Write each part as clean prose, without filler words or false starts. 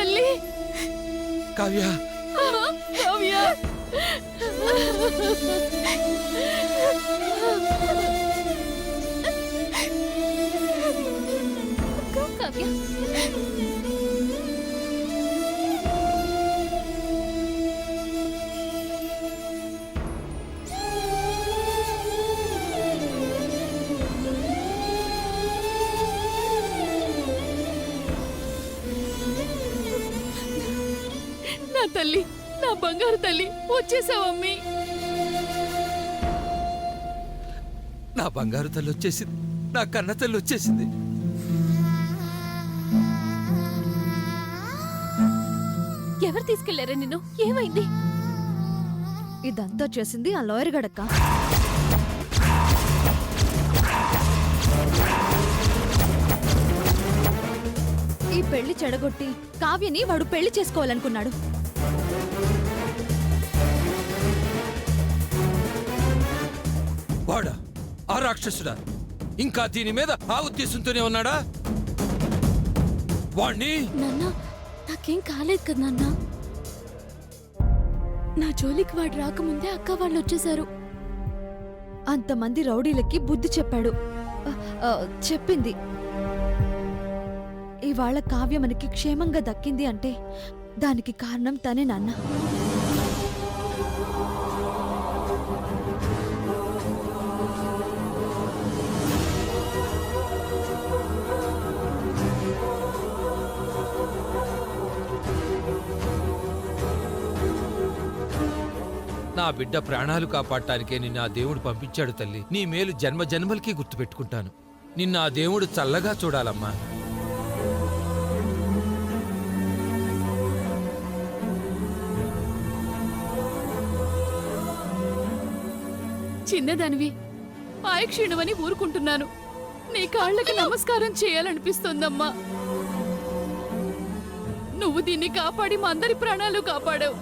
తల్లి కావ్య కావ్య కావ్య నా తల్లి, నా బంగారు తల్లి, వచ్చేసావమ్మీ. నా బంగారు తల్లి వచ్చేసింది, నా కన్న తల్లి వచ్చేసింది. ఎవరు తీసుకెళ్లారా నిన్ను? ఏమైంది? ఇదంతా చేసింది ఆ లాయర్ గడక్క. ఈ పెళ్లి చెడగొట్టి కావ్యని వాడు పెళ్లి చేసుకోవాలనుకున్నాడు. వాడా? ఆ రాక్షసుడా? ఇంకా దీని మీద ఆ ఉద్దేశంతోనే ఉన్నాడా? వాణ్ణి నాన్న, నాకేం కాలేదు కదా నాన్న. నా జోలికి వాడు రాకముందే అక్క వాళ్ళు వచ్చేసారు. అంతమంది రౌడీలకి బుద్ధి చెప్పాడు. చెప్పింది. ఇవాళ కావ్య మనకి క్షేమంగా దక్కింది అంటే దానికి కారణం తనే నాన్న. నా బిడ్డ ప్రాణాలు కాపాడటానికే నిన్న ఆ దేవుడు పంపించాడు తల్లి. నీ మేలు జన్మ జన్మలకి గుర్తుపెట్టుకుంటాను. నిన్న ఆ దేవుడు చల్లగా చూడాలమ్మా. చిన్నదానివి, ఆయుక్షీణమని ఊరుకుంటున్నాను. నీ కాళ్ళకి నమస్కారం చేయాలనిపిస్తోందమ్మా. నువ్వు దీన్ని కాపాడి మా అందరి ప్రాణాలు కాపాడావు.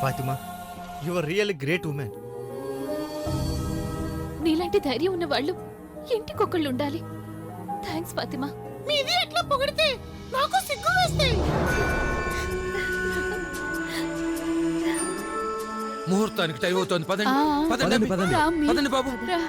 Fatima, you are really great women. నీలాంటి ధైర్యం ఉన్న వాళ్ళు ఇంటికొకళ్ళు ఉండాలి. థ్యాంక్స్ ఫాతిమా. మీది ఎట్లా పొగిడితే నాకు సిగ్గు వేస్తాయి. ముహూర్తానికి టైం అవుతోంది. పదండి ఆ, పదండి పదండి. పదండి బాబు. రా.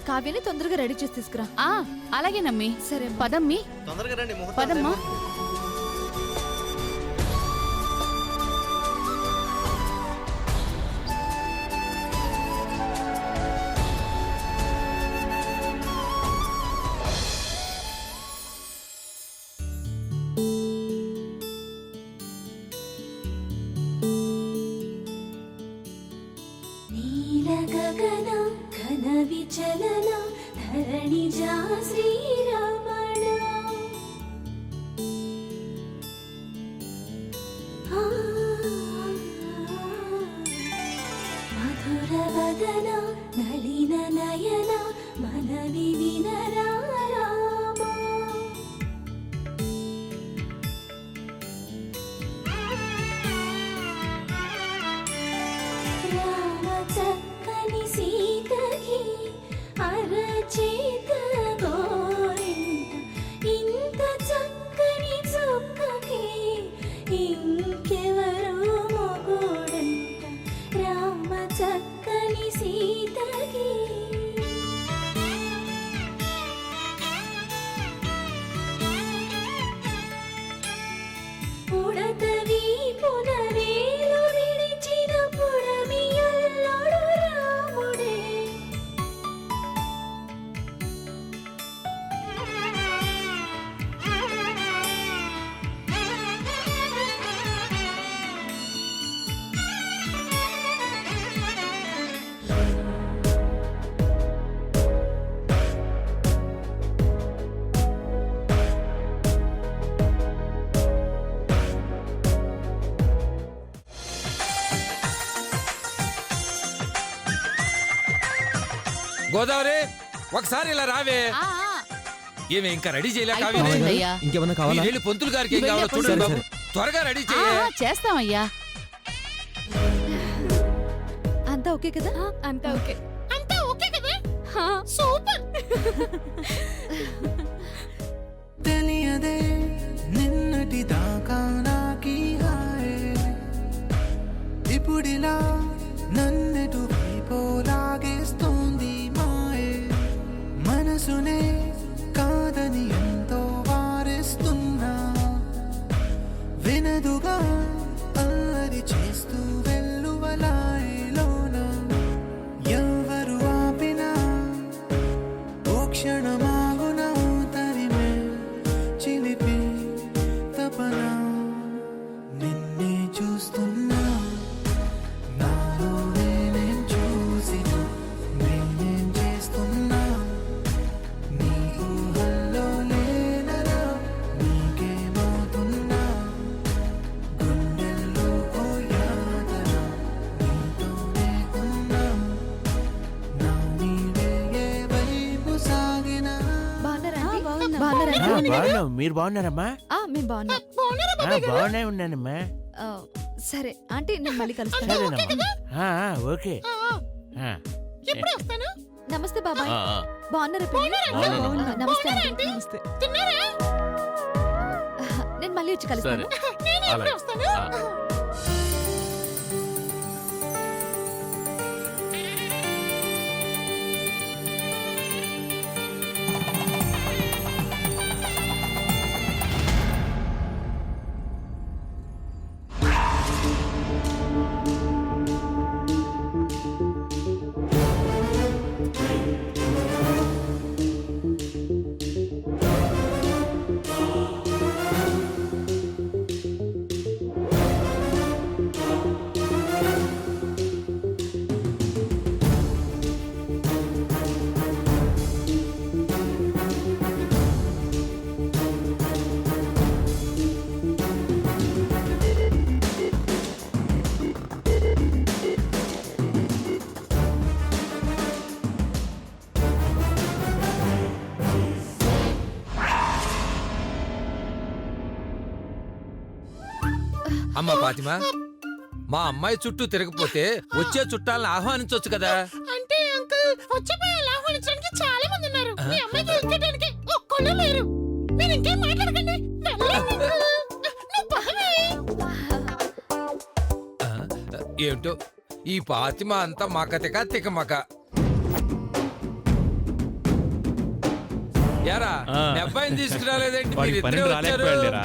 కావ్యని తొందరగా రెడీ చేసి తీసుకురా. అలాగే నమ్మి. సరే పదమ్మి. తొందరగా రండి, పదమ్మా. విచలన ధరణిజా శ్రీరమణ మధుర వదన నళిన నయన మనవి వినరా రామ చక్క గోదావరి ఒకసారి ఇలా రావే. ఆ, ఏమి ఇంకా రెడీ చేయలే కావేరి? అయిపోయిందయ్యా. ఇంకేమన్నా కావాలా? మీరు వెళ్ళి పంతులు గారికి ఏం కావాలో వెళ్ళి చూడండి సరే, బాబు. త్వరగా రెడీ ఆ, చేయ. చేస్తామయ్యా. అంతా ఓకే కదా? అంతా ఓకే. అంతా ఓకే కదా? సూపర్. తెలియదే నిన్నటి దాకా నాకీ హాయే ఇప్పుడిలా నన్నెటు వైపోలాగేస్తోంది మాయే మనసునే కాదని ఎంతో వారిస్తున్నా వినదుగా అల్లరి చేస్తూ వెల్లువలాయలోన ఎవరు ఆపినా ఓ క్షణమాగున తరిమే చిలిపి తపన నిన్నే చూస్తున్నా నాలో నేనేం చూసిన నేనేం చేస్తున్నా నీ ఊహల్లో లేనరా నీకేమవుతున్నా గుండెల్లో ఓ యాదన నీతోనే ఉన్నా నా నీడే ఏ వైపు సాగినా బాగున్నారా? బాగున్నాం, మీరు బాగున్నారమ్మా? మేము బాగున్నాం. బాగునే ఉన్నానమ్మా. ఆ, సరే ఆంటీ నేను మళ్ళీ కలుస్తాను. సరేనమ్మా. ఓకే. ఎప్పుడు వస్తాను? నమస్తే బాబాయ్. బాగున్నారా పిన్ని? బాగున్నాను. బాగున్నా. నమస్తే ఆంటీ. తిన్నారా? నేను మళ్ళీ వచ్చి కలుస్తాను. నేను ఎప్పుడు వస్తాను? అమ్మా ఫాతిమా, మా అమ్మాయి చుట్టూ తిరగపోతే వచ్చే చుట్టాలను ఆహ్వానించవచ్చు కదా. అంటే అంకుల్ వచ్చిపోయాలి ఆహ్వానించడానికి చాలా మంది ఉన్నారు. మీ అమ్మాయికి ఎక్కేయడానికి ఒక్కళ్ళు లేరు. మీరు ఇంకేం మాట్లాడకండి. వెళ్ళండి అంకుల్. నువ్వు బావే. ఆ, ఏమిటో ఈ ఫాతిమా అంతా మకతిక తికమక. యారా మీ అబ్బాయిని తీసుకురాలేదండి? మీరు ఇద్దరే వచ్చారు.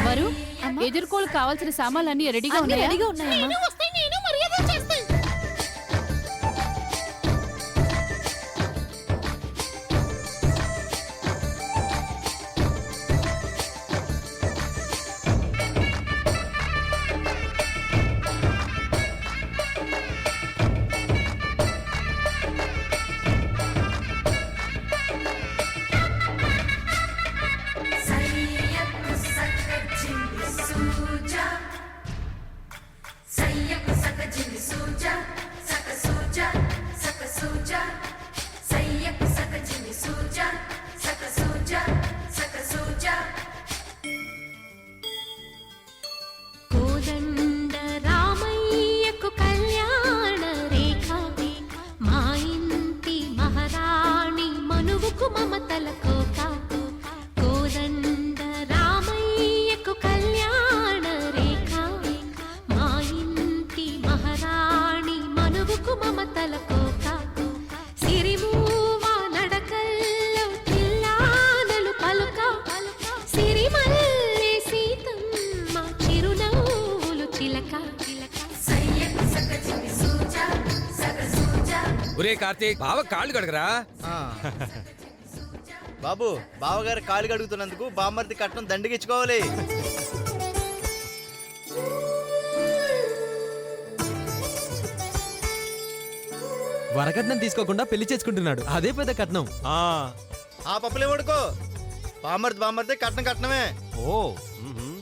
వరు, ఎదుర్కోలు కావాల్సిన సామాన్లన్నీ రెడీగా అన్నీ ఉన్నాయా? రెడీగా ఉన్నాయమ్మా. నేను వస్తే నేను మర్యాద చేస్తాను. సయ్య ఒరే కార్తీక్ బావ కాళ్ళు కడగరా. ఆ. బాబు బావగారు కాలు కడుగుతున్నందుకు బామ్మర్ది కట్నం దండగిచ్చుకోవాలి. వరకట్నం తీసుకోకుండా పెళ్లి చేసుకుంటున్నాడు, అదే పెద్ద కట్నం. ఆ పప్పులే పడుకో. బామ్మర్ది కట్నం కట్నమే. ఓ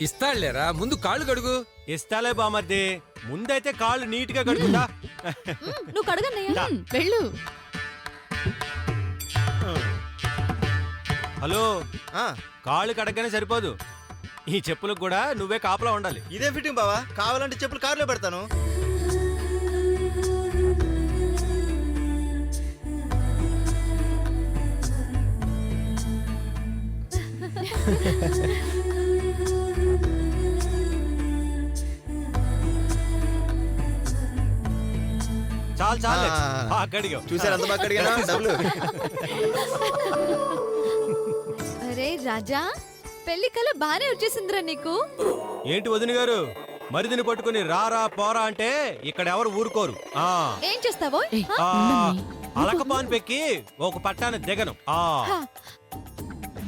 ఇస్తాడులేరా, ముందు కాళ్ళు కడుగు. ఇస్తాలే బామర్ది, ముందైతే కాళ్ళు నీట్ గా కడుగుతా. నువ్వు కడగన్నయ్యా. వెళ్ళు. హలో, ఆ, కాళ్ళు కడగనే సరిపోదు, ఈ చెప్పులకు కూడా నువ్వే కాపలా ఉండాలి. ఇదే ఫిట్టింగ్ బావా, కావాలంటే చెప్పులు కారులో పెడతాను. చాలు చాలు, ఆ. కడిగా చూసారు ఎంత బాగా కడిగానా డబ్బులు. అరే రాజా, పెళ్లి కల బానే వచ్చేసిందిరా నీకు. ఏంటి వదిన గారు, మరిదిని పట్టుకుని రారా పోరా అంటే ఇక్కడ ఎవరు ఊరుకోరు. ఆ ఏం చేస్తావో? ఆ, అలకపాన్ పెక్కి ఒక పట్టాన దిగను. ఆ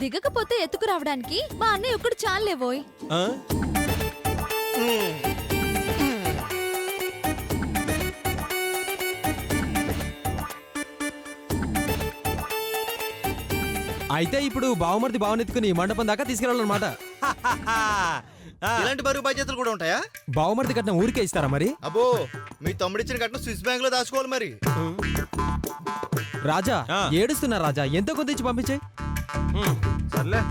దిగకపోతే ఎత్తుకు రావడానికి మా అన్నయ్య ఒక్కడు చాలేవోయ్. ఆ? అయితే ఇప్పుడు బావమరిది బావనెత్తుకుని మండపం దాకా తీసుకెళ్ళాలన్నమాట. ఆ, ఇలాంటి బరువు బాధ్యతలు కూడా ఉంటాయా? బావమరిది కట్నం ఊరికే ఇస్తారా మరి? అబ్బో, మీ తమ్ముడిచ్చిన కట్నం స్విస్ బ్యాంక్ లో దాచుకోవాలి మరి. రాజా ఆ. ఏడుస్తున్నా రాజా, ఎంతో కొంత ఇచ్చి పంపించాయి. సర్లే.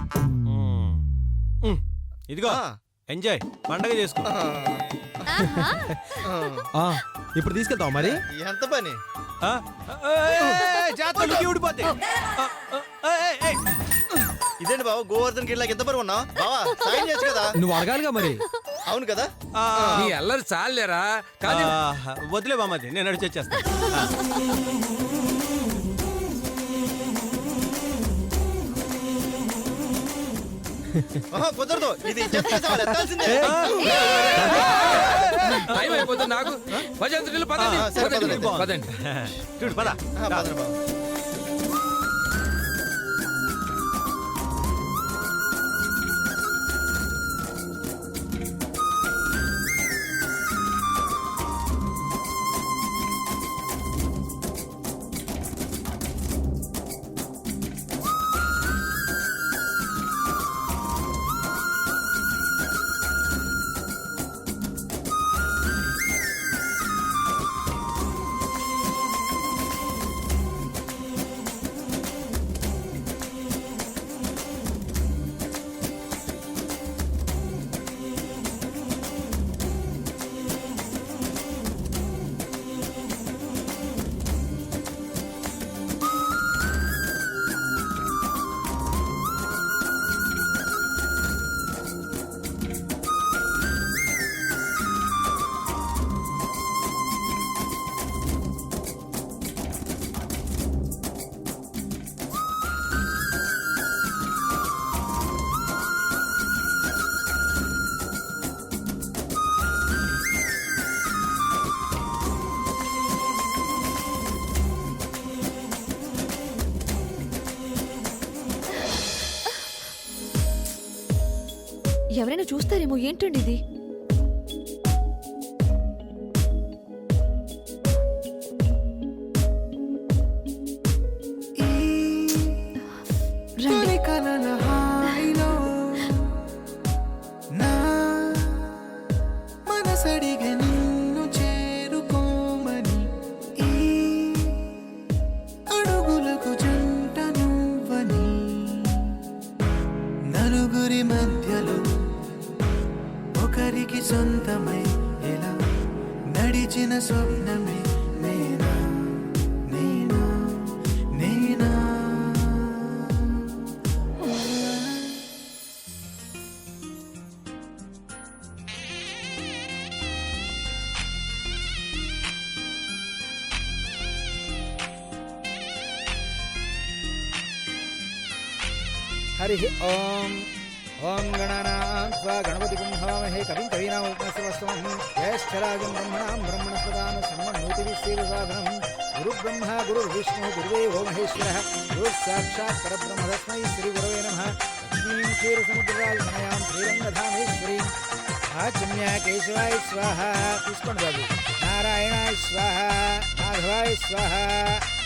ఇదిగో ఆ. ఎంజాయ్, పండగ చేసుకో. ఆహా. ఇప్పుడు తీసుకెళ్తావా మరి? ఎంత పని? ఆ? జాతరలు ఊడిపోతాయి. ఇదేంటి బావ, గోవర్ధన్ గిట్లాకి ఎంత బరువు ఉన్నావు? బావా సాయం చేయొచ్చు కదా. నువ్వు అడగాలిగా మరి. అవును కదా. ఆ, నీ అల్లరి చాలేరా. కానీ వదిలే బామ్మది, నేను నడిచి వచ్చేస్తా. కుదరదు, ఇది చెప్పేసావాలి, ఎత్తాల్సిందే. టైం అయిపోతుంది నాకు. భజంత్రులు పదండి, ఆ, సరే, పదండి, పదండి. పదండి. చూడు పద. పదండి బావ. ఎవరైనా చూస్తారేమో, ఏంటండి ఇది? రండి. కలల హాయిలో నా మనసడిగే నిన్ను చేరుకోమని, ఈ అడుగులకు జంట నువ్వని, నలుగురి మధ్యలో ఒకరికి సొంతమై ఎలా నడిచిన స్వప్నమే నేనా నేనా నేనా. హరి ఓం. ఓం గణానాం స్వ గణపతిం హవామహే కవిం కవీనాముపమశ్రవస్తమం జ్యేష్ఠరాజం బ్రహ్మణాం బ్రహ్మణస్పదాన సన్మన్నోతిభిः సేదసాదనం గురు బ్రహ్మ గురు విష్ణు గురుదేవో మహేశ్వరః గురు సాక్షాత్ పరబ్రహ్మ తస్మై శ్రీ గురవే నమః. లక్ష్మీం క్షీరసముద్రరాజమనయాం శ్రీరంగధామేశ్వరీం ఆచమ్య కేశవాయ స్వాహ. తీసుకోండి బాబు. నారాయణాయ స్వాహ, మాధవాయ స్వాహ,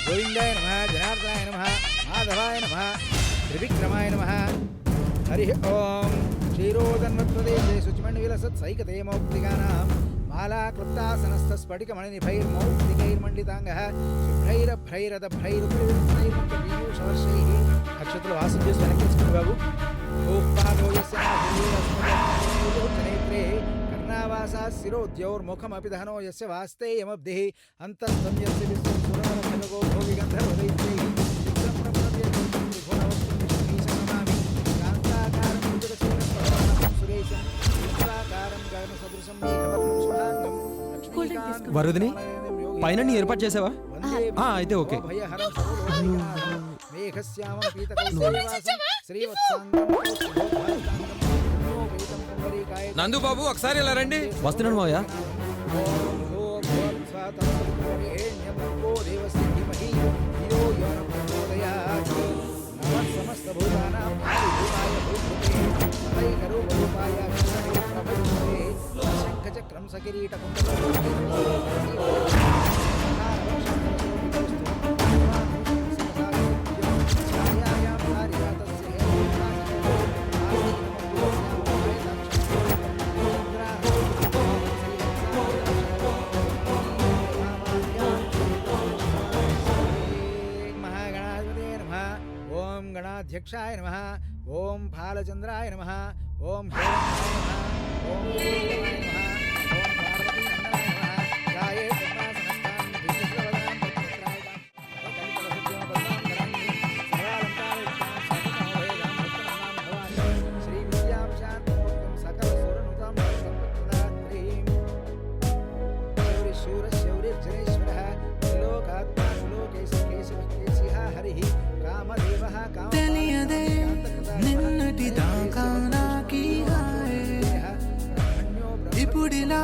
గోవిందాయ నమః, జనార్దనాయ నమః, మాధవాయ నమః, త్రివిక్రమాయ నమః. హరి ఓం. క్షీరోదన్వత్ప్రదేశే శుచిమణివిలసత్ సైకతే మౌక్తికానాం మాలా క్లుప్తాసనస్థ స్ఫటికమణినిభైర్మౌక్తికైర్మండితాంగః శుభ్రైరభ్రైరదభ్రైరుపరివృత్తైర్మంత్రపీయూషవర్షైః. అక్షతలు వాసం చేసి వెనక్కి తీసుకుని బాబు. నేత్రే కర్ణావాసా శిరోద్యౌర్ముఖమపి దహనో యస్య వాస్తేయమబ్ధిః అంతస్తం యస్య విశ్వం సురవరభగో భోగిగంధర్వదైత్రైః వరుదిని, పైన నీ ఏర్పాటు చేసావా? అయితే ఓకే. నందు బాబు ఒకసారి ఇలా రండి. వస్తున్నాను మావయ్య. చక్రం సకిరీట ఓం గణాధ్యక్షాయ నమః. ఓం ఫాలచంద్రాయ నమః. ఓం హిరణ్యాయ నమః. ఓం గోవిందాయ నమః. ఓం పార్వతీనందనాయ నమః. గాయే పద్మాసనస్థాం విష్ణుప్రవదాం పద్మప్రాయతాం కలికలసజ్జమపద్మాం ధరామి సర్వాలంకారయుక్తాం సకలమోహేదాం భక్తనామాం భవాని శ్రీ విద్యాం శాంతమూర్తిం సకలసురనుతాం సంపత్ప్రదాత్రీం శౌరిశూరశౌరిర్జనేశ్వరः త్రిలోకాత్మా త్రిలోకేశకేశవः కేశిహ హరిః కామదేవः తెలియదే నిన్నటి దాకా నాకీ హాయే ఇప్పుడిలా